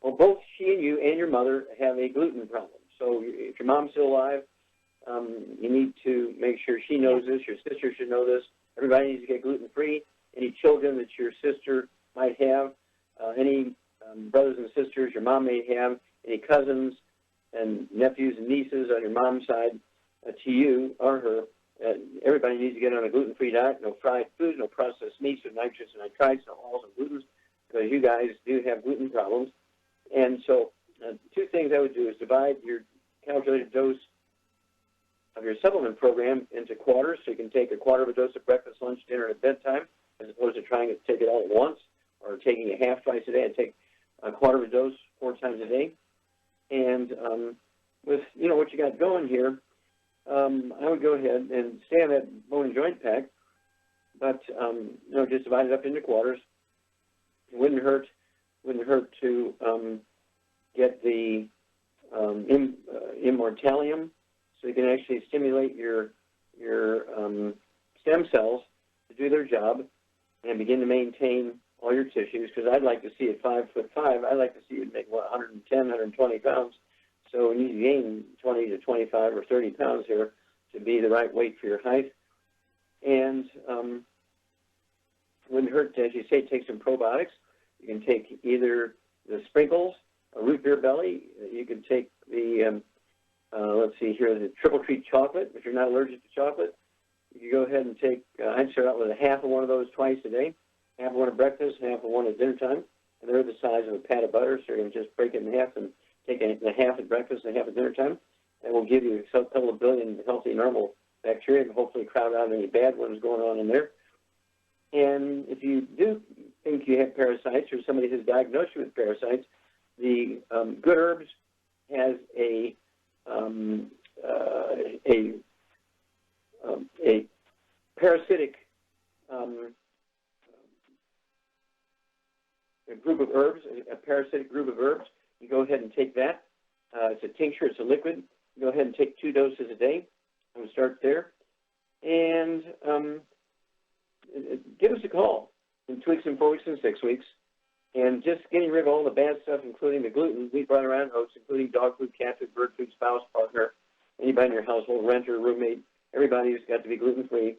Well, both she and you and your mother have a gluten problem. So if your mom's still alive, you need to make sure she knows this. Your sister should know this. Everybody needs to get gluten-free. Any children that your sister might have, any brothers and sisters your mom may have, any cousins and nephews and nieces on your mom's side to you or her, everybody needs to get on a gluten-free diet. No fried food, no processed meats, no nitrates and nitrites, no oils and glutens, because you guys do have gluten problems. And so 2 things I would do is divide your calculated dose of your supplement program into quarters, so you can take a quarter of a dose at breakfast, lunch, dinner, and at bedtime, as opposed to trying to take it all at once or taking a half twice a day. I'd take a quarter of a dose 4 times a day. And with what you got going here, I would go ahead and stay on that bone and joint pack, but just divide it up into quarters. It wouldn't hurt to get the immortalium, so you can actually stimulate your stem cells to do their job and begin to maintain all your tissues. Because I'd like to see at 5'5", I'd like to see you make 110, 120 pounds. So you need to gain 20 to 25 or 30 pounds here to be the right weight for your height. And wouldn't hurt to, as you say, take some probiotics. You can take either the sprinkles, a root beer belly. You can take the, let's see here, the triple treat chocolate, if you're not allergic to chocolate. You can go ahead and take, I'd start out with a half of one of those twice a day, half of one at breakfast, half of one at dinner time. And they're the size of a pat of butter, so you're going to just break it in half and take the half at breakfast and half at dinner time. And we'll give you a couple of billion healthy, normal bacteria and hopefully crowd out any bad ones going on in there. And if you do think you have parasites or somebody has diagnosed you with parasites, the Good Herbs has a parasitic group of herbs, a parasitic group of herbs. You go ahead and take that. It's a tincture, it's a liquid. You go ahead and take 2 doses a day. I'm going to start there. And give us a call in 2 weeks and 4 weeks and 6 weeks. And just getting rid of all the bad stuff, including the gluten, wheat, butter, and oats, including dog food, cat food, bird food, spouse, partner, anybody in your household, renter, roommate, everybody's got to be gluten-free.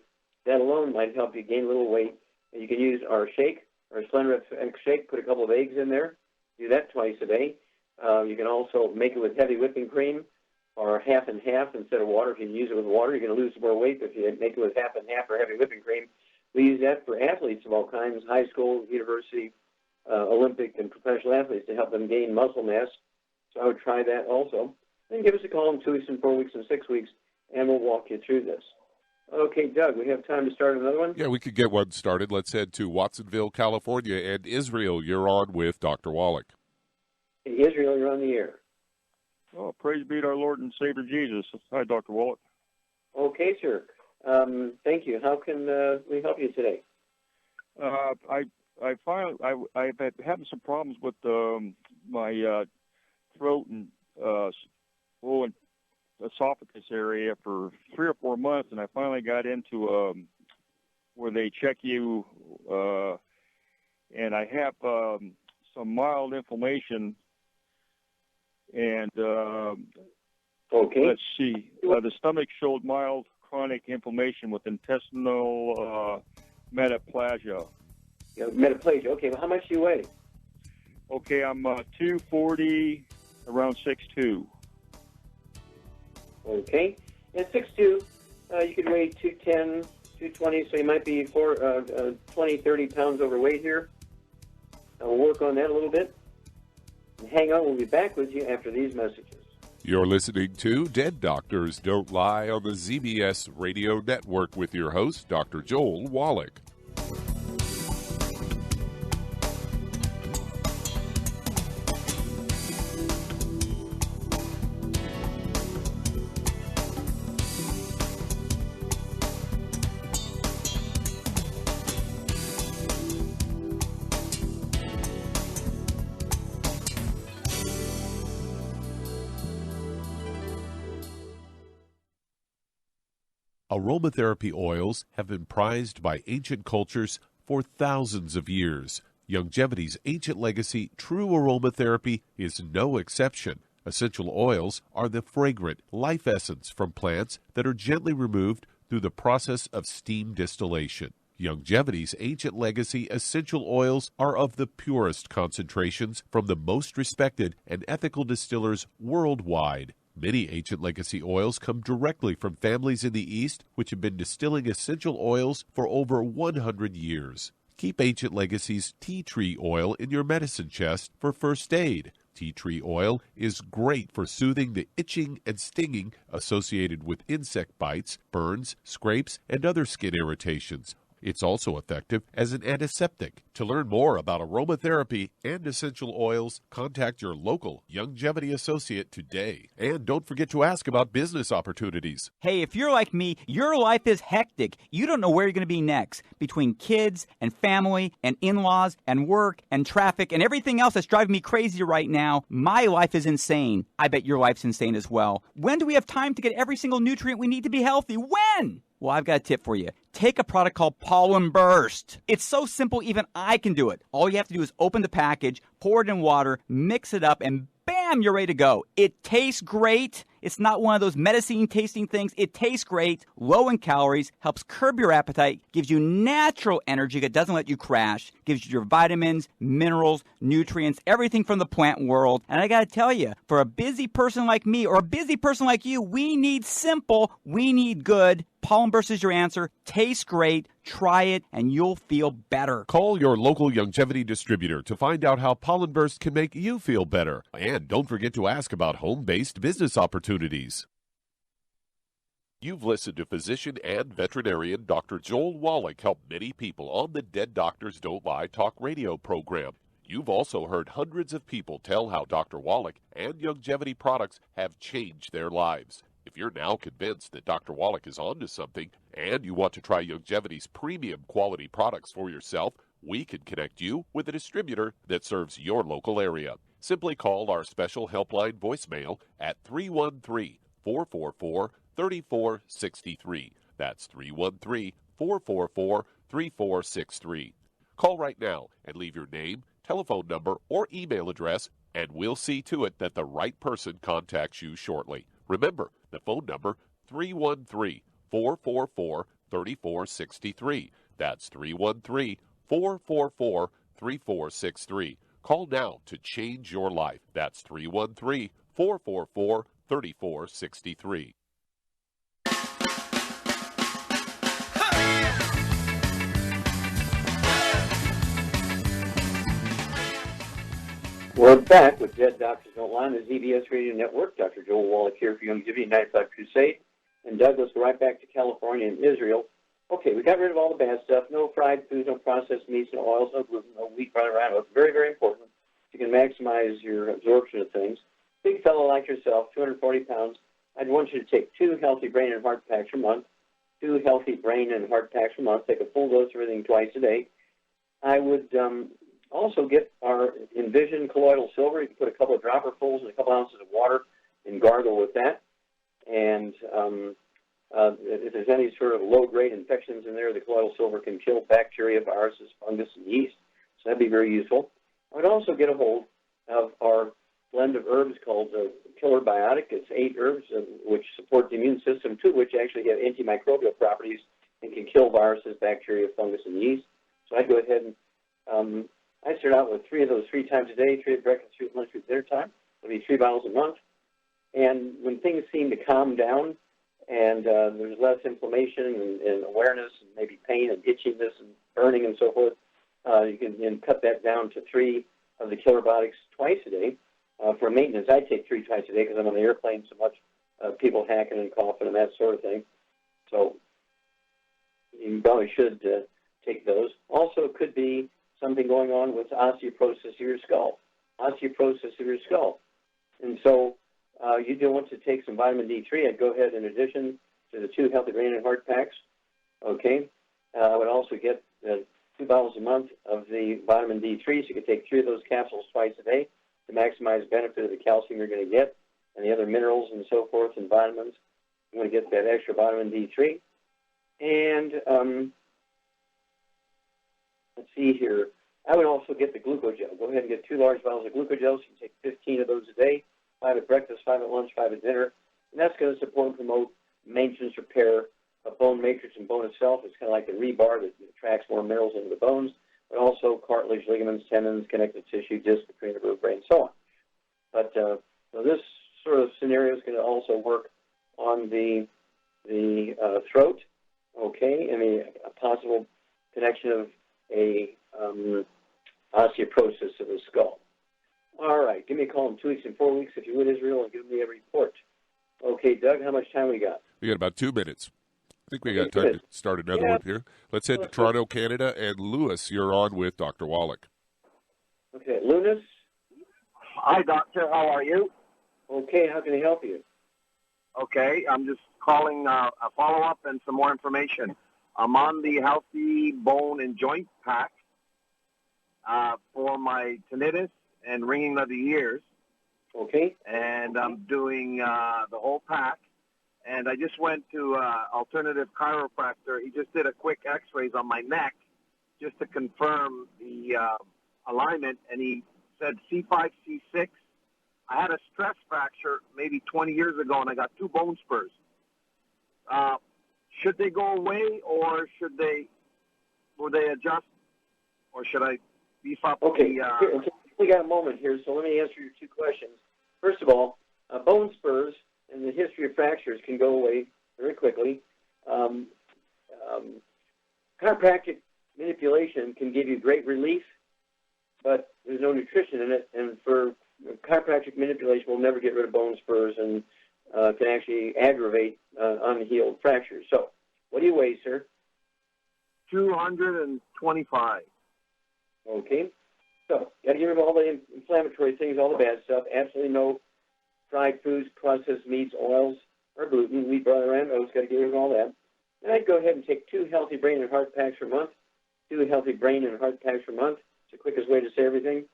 That alone might help you gain a little weight. And you can use our shake, our Slender shake, put a couple of eggs in there. Do that twice a day. You can also make it with heavy whipping cream or half and half instead of water. If you use it with water, you're going to lose more weight. If you make it with half and half or heavy whipping cream, we use that for athletes of all kinds, high school, university, Olympic, and professional athletes to help them gain muscle mass. So I would try that also. Then give us a call in 2 weeks and 4 weeks and 6 weeks, and we'll walk you through this. Okay, Doug, we have time to start another one? Yeah, we could get one started. Let's head to Watsonville, California, and Israel. You're on with Dr. Wallach. Hey, Israel, you're on the air. Oh, praise be to our Lord and Savior Jesus. Hi, Dr. Wallach. Okay, sir. Thank you. How can we help you today? I've been having some problems with my throat and and esophagus area for 3 or 4 months, and I finally got into where they check you, and I have some mild inflammation. And let's see, the stomach showed mild chronic inflammation with intestinal metaplasia. Yeah, metaplasia. Okay, well, how much do you weigh? Okay, I'm 240, around 6'2". Okay, at 6'2", you could weigh 210, 220, so you might be 20, 30 pounds overweight here. We'll work on that a little bit. Hang on, we'll be back with you after these messages. You're listening to Dead Doctors Don't Lie on the ZBS Radio Network with your host, Dr. Joel Wallach. Aromatherapy oils have been prized by ancient cultures for thousands of years. Longevity's ancient legacy, true aromatherapy, is no exception. Essential oils are the fragrant life essence from plants that are gently removed through the process of steam distillation. Longevity's ancient legacy essential oils are of the purest concentrations from the most respected and ethical distillers worldwide. Many ancient legacy oils come directly from families in the East which have been distilling essential oils for over 100 years. Keep Ancient Legacy's tea tree oil in your medicine chest for first aid. Tea tree oil is great for soothing the itching and stinging associated with insect bites, burns, scrapes, and other skin irritations. It's also effective as an antiseptic. To learn more about aromatherapy and essential oils, contact your local Longevity associate today. And don't forget to ask about business opportunities. Hey, if you're like me, your life is hectic. You don't know where you're going to be next. Between kids and family and in-laws and work and traffic and everything else that's driving me crazy right now, my life is insane. I bet your life's insane as well. When do we have time to get every single nutrient we need to be healthy? When? Well, I've got a tip for you. Take a product called Pollen Burst. It's so simple, even I can do it. All you have to do is open the package, pour it in water, mix it up, and bam, you're ready to go. It tastes great. It's not one of those medicine-tasting things. It tastes great, low in calories, helps curb your appetite, gives you natural energy that doesn't let you crash, gives you your vitamins, minerals, nutrients, everything from the plant world. And I got to tell you, for a busy person like me or a busy person like you, we need simple, we need good. Pollen Burst is your answer. Tastes great. Try it, and you'll feel better. Call your local Longevity distributor to find out how Pollen Burst can make you feel better. And don't forget to ask about home-based business opportunities. You've listened to physician and veterinarian Dr. Joel Wallach help many people on the Dead Doctors Don't Lie talk radio program. You've also heard hundreds of people tell how Dr. Wallach and Longevity products have changed their lives. If you're now convinced that Dr. Wallach is onto something and you want to try Longevity's premium quality products for yourself, we can connect you with a distributor that serves your local area. Simply call our special helpline voicemail at 313-444-3463. That's 313-444-3463. Call right now and leave your name, telephone number, or email address, and we'll see to it that the right person contacts you shortly. Remember, the phone number, 313-444-3463. That's 313-444-3463. Call now to change your life. That's 313-444-3463. We're back with Dead Doctors Don't Lie on the ZBS Radio Network. Dr. Joel Wallach here for Longevity 95 Crusade. And Doug, let's go right back to California and Israel. Okay, we got rid of all the bad stuff. No fried foods, no processed meats, no oils, no gluten, no wheat, brown around. It's very, very important. You can maximize your absorption of things. Big fellow like yourself, 240 pounds, I'd want you to take 2 healthy brain and heart packs a month. 2 healthy brain and heart packs a month. Take a full dose of everything twice a day. I would also get our Envision colloidal silver. You can put a couple of dropperfuls and a couple ounces of water and gargle with that. And if there's any sort of low-grade infections in there, the colloidal silver can kill bacteria, viruses, fungus, and yeast. So that'd be very useful. I would also get a hold of our blend of herbs called Killer Biotic. It's 8 herbs which support the immune system, too, which actually have antimicrobial properties and can kill viruses, bacteria, fungus, and yeast. So I'd go ahead and I start out with 3 of those 3 times a day, 3 at breakfast, 3 at lunch, 3 at dinner time. It'll be 3 bottles a month. And when things seem to calm down and there's less inflammation and awareness and maybe pain and itchiness and burning and so forth, you can then cut that down to 3 of the Killer Biotics twice a day. For maintenance, I take 3 twice a day because I'm on the airplane so much, people hacking and coughing and that sort of thing. So you probably should take those. Also, it could be something going on with osteoporosis of your skull. And so you do want to take some vitamin D3. I'd go ahead in addition to the 2 healthy brain and heart packs. Okay. I would also get 2 bottles a month of the vitamin D3, so you could take 3 of those capsules twice a day to maximize benefit of the calcium you're going to get and the other minerals and so forth and vitamins. You want to get that extra vitamin D3. And let's see here. I would also get the glucogel. Go ahead and get 2 large bottles of glucogel. So you can take 15 of those a day, 5 at breakfast, 5 at lunch, 5 at dinner. And that's going to support and promote maintenance, repair of bone matrix and bone itself. It's kind of like the rebar that attracts more minerals into the bones, but also cartilage, ligaments, tendons, connective tissue, disc between the vertebrae, and so on. But so this sort of scenario is going to also work on the throat, okay, and a possible connection of a osteoporosis of the skull. All right, give me a call in 2 weeks and 4 weeks if you would, Israel, and give me a report. Okay, Doug, how much time we got? We got about 2 minutes. I think we got time to start another one here. Let's head to Toronto, Canada. And Lewis, you're on with Dr. Wallach. Okay, Lewis. Hi, Doctor. How are you? Okay, how can I help you? Okay, I'm just calling a follow-up and some more information. I'm on the Healthy Bone and Joint Pack for my tinnitus and ringing of the ears. Okay. And I'm doing the whole pack. And I just went to alternative chiropractor. He just did a quick x-rays on my neck just to confirm the alignment, and he said C5, C6. I had a stress fracture maybe 20 years ago, and I got 2 bone spurs. Should they go away, or will they adjust, or should I beef up Okay, we got a moment here, so let me answer your 2 questions. First of all, bone spurs and the history of fractures can go away very quickly. Chiropractic manipulation can give you great relief, but there's no nutrition in it, and for chiropractic manipulation will never get rid of bone spurs and can actually aggravate unhealed fractures. So, what do you weigh, sir? 225. Okay. So, got to get rid of all the inflammatory things, all the bad stuff. Absolutely no fried foods, processed meats, oils, or gluten, wheat, butter, and oats. Got to get rid of all that. Then I'd go ahead and take 2 healthy brain and heart packs per month. 2 healthy brain and heart packs per month. It's the quickest way to say everything.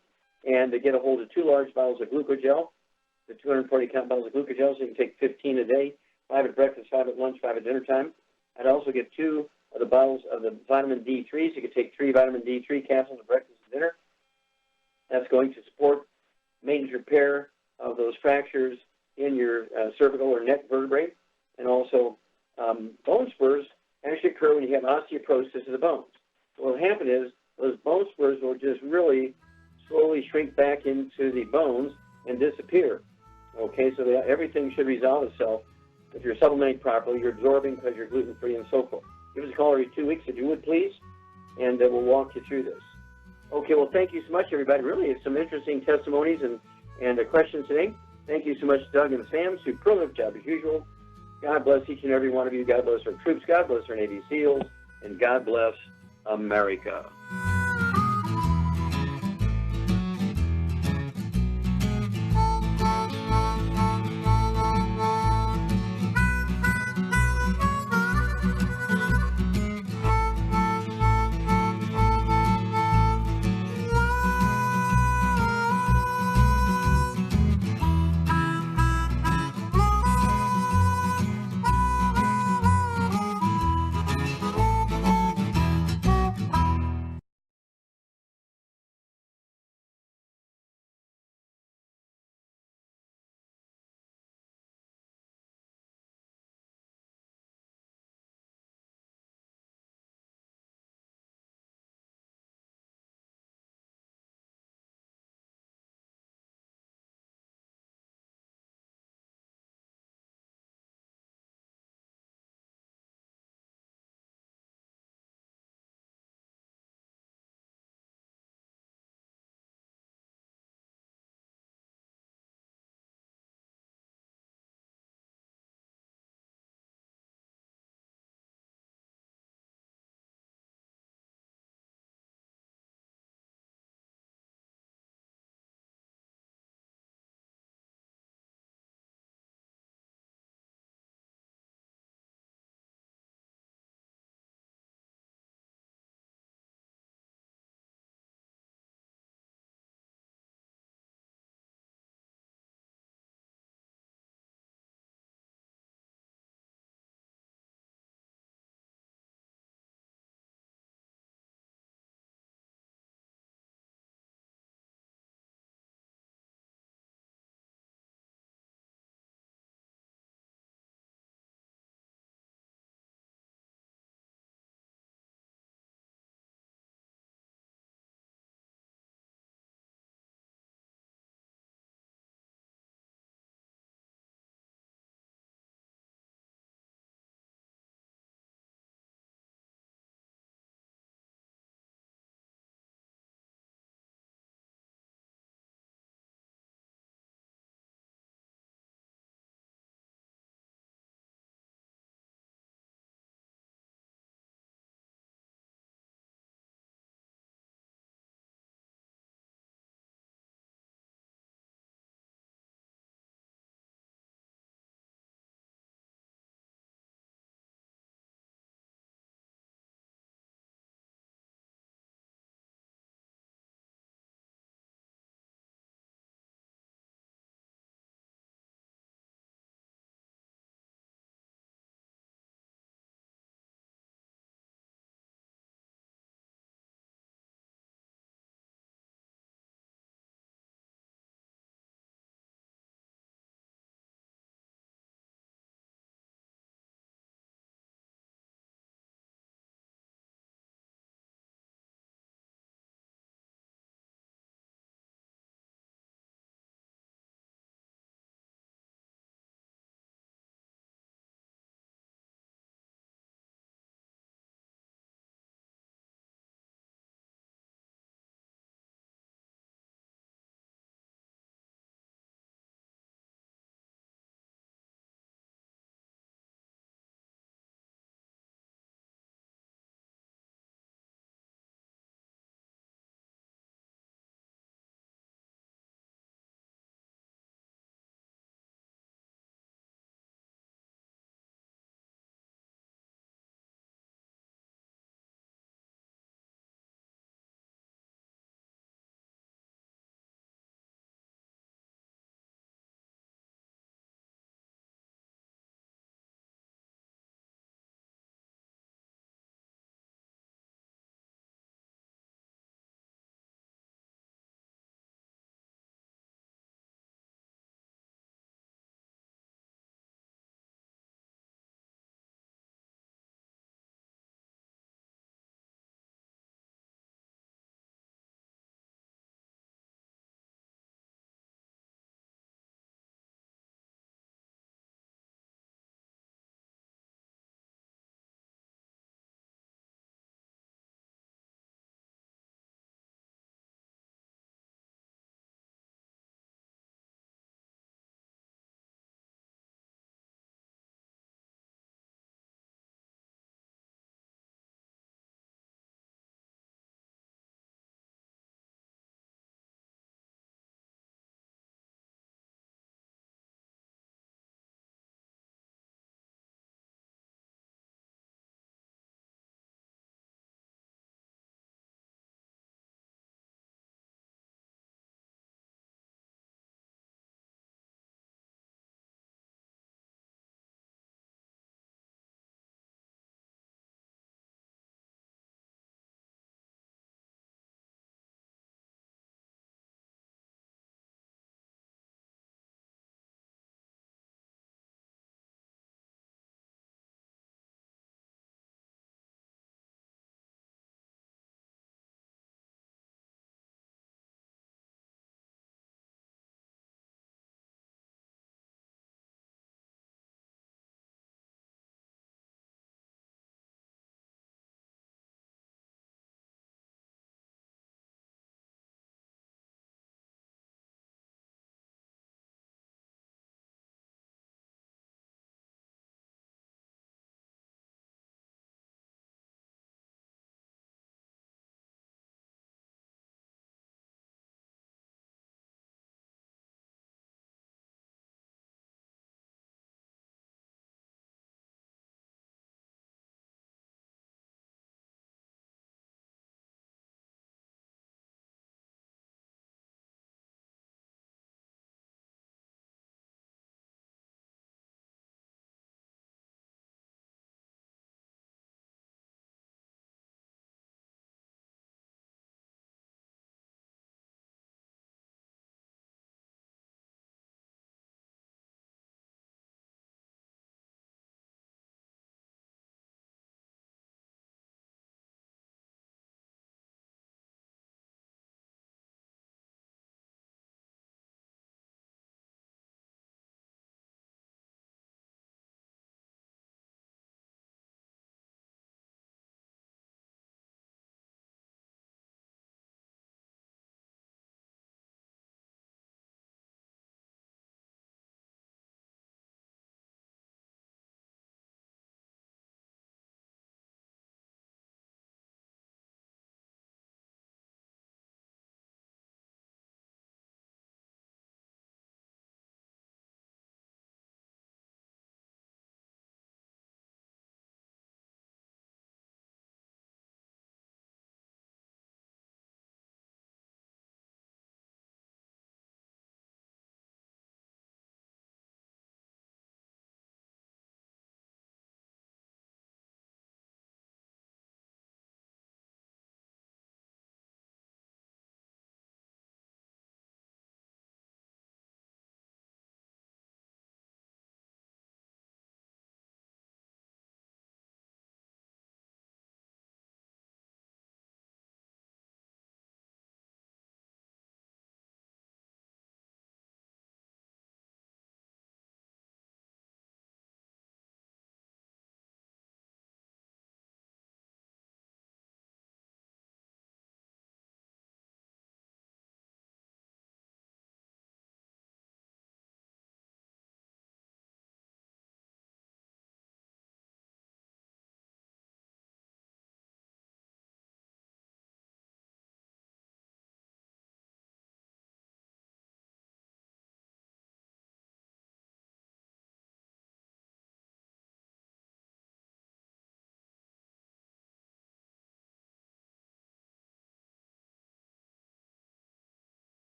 And to get a hold of 2 large bottles of glucogel, the 240-count bottles of glucogel, so you can take 15 a day, 5 at breakfast, 5 at lunch, 5 at dinner time. I'd also get 2 of the bottles of the vitamin D3, so you could take 3 vitamin D3 capsules at breakfast and dinner. That's going to support maintenance repair of those fractures in your cervical or neck vertebrae. And also, bone spurs actually occur when you have osteoporosis of the bones. So what will happen is those bone spurs will just really slowly shrink back into the bones and disappear. Okay, so everything should resolve itself. If you're supplementing properly, you're absorbing because you're gluten-free and so forth. Give us a call every 2 weeks if you would, please, and we'll walk you through this. Okay, well, thank you so much, everybody. Really, it's some interesting testimonies and questions today. Thank you so much, Doug and Sam. Superlative job as usual. God bless each and every one of you. God bless our troops. God bless our Navy SEALs. And God bless America.